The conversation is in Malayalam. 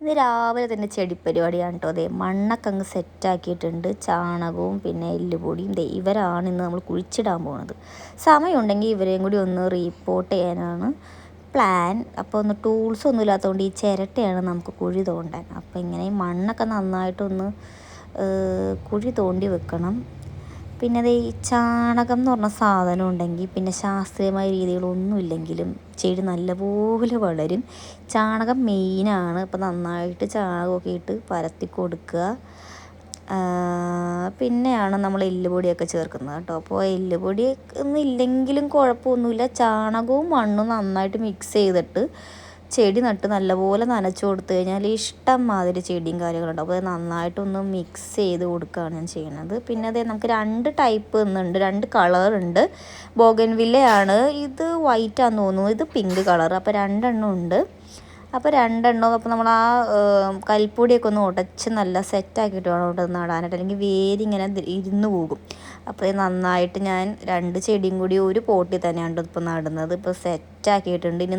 ഇത് രാവിലെ തന്നെ ചെടിപ്പരിപാടിയാണ് കേട്ടോ. അതെ, മണ്ണൊക്കെ അങ്ങ് സെറ്റാക്കിയിട്ടുണ്ട്. ചാണകവും പിന്നെ എല്ലുപൊടിയും. ഇവരാണ് ഇന്ന് നമ്മൾ കുഴിച്ചിടാൻ പോകുന്നത്. സമയമുണ്ടെങ്കിൽ ഇവരെയും കൂടി ഒന്ന് റീപ്പോർട്ട് ചെയ്യാനാണ് പ്ലാൻ. അപ്പോൾ ഒന്ന് ടൂൾസ് ഒന്നും ഇല്ലാത്തതുകൊണ്ട് ഈ ചിരട്ടയാണ് നമുക്ക് കുഴി തോണ്ടാൻ. അപ്പോൾ ഇങ്ങനെ ഈ മണ്ണൊക്കെ നന്നായിട്ടൊന്ന് കുഴി തോണ്ടി വെക്കണം. പിന്നെ അത് ഈ ചാണകം എന്ന് പറഞ്ഞ സാധനം ഉണ്ടെങ്കിൽ പിന്നെ ശാസ്ത്രീയമായ രീതികളൊന്നും ഇല്ലെങ്കിലും ചെടി നല്ലപോലെ വളരും. ചാണകം മെയിനാണ്. അപ്പോൾ നന്നായിട്ട് ചാണകമൊക്കെ ഇട്ട് പരത്തി കൊടുക്കുക. പിന്നെയാണ് നമ്മൾ എല്ലുപൊടിയൊക്കെ ചേർക്കുന്നത് കേട്ടോ. അപ്പോൾ എല്ലുപൊടി ഒന്നും ഇല്ലെങ്കിലും കുഴപ്പമൊന്നുമില്ല. ചാണകവും മണ്ണും നന്നായിട്ട് മിക്സ് ചെയ്തിട്ട് ചെടി നട്ട് നല്ലപോലെ നനച്ച് കൊടുത്തു കഴിഞ്ഞാൽ ഇഷ്ടം മാതിരി ചെടിയും കാര്യങ്ങളുണ്ട്. അപ്പോൾ അത് നന്നായിട്ടൊന്ന് മിക്സ് ചെയ്ത് കൊടുക്കുകയാണ് ഞാൻ ചെയ്യുന്നത്. പിന്നെ അതേ നമുക്ക് 2 ടൈപ്പ് ഇന്നുണ്ട്, 2 കളറുണ്ട്. ബോഗൻവില്ലയാണ്, ഇത് വൈറ്റാന്ന് തോന്നുന്നു, ഇത് പിങ്ക് കളർ. അപ്പോൾ 2 എണ്ണം ഉണ്ട്. അപ്പോൾ 2 എണ്ണം അപ്പോൾ നമ്മൾ ആ കൽപ്പൊടിയൊക്കെ ഒന്ന് ഉടച്ച് നല്ല സെറ്റാക്കിയിട്ട് വേണം ഇവിടെ നടാനായിട്ട്, അല്ലെങ്കിൽ വേരിങ്ങനെ ഇരുന്ന് പോകും. അപ്പോൾ നന്നായിട്ട് ഞാൻ 2 ചെടിയും കൂടി ഒരു പോട്ടിൽ തന്നെയാണ് ഇപ്പോൾ നടുന്നത്. ഇപ്പോൾ സെറ്റാക്കിയിട്ടുണ്ട്. ഇനി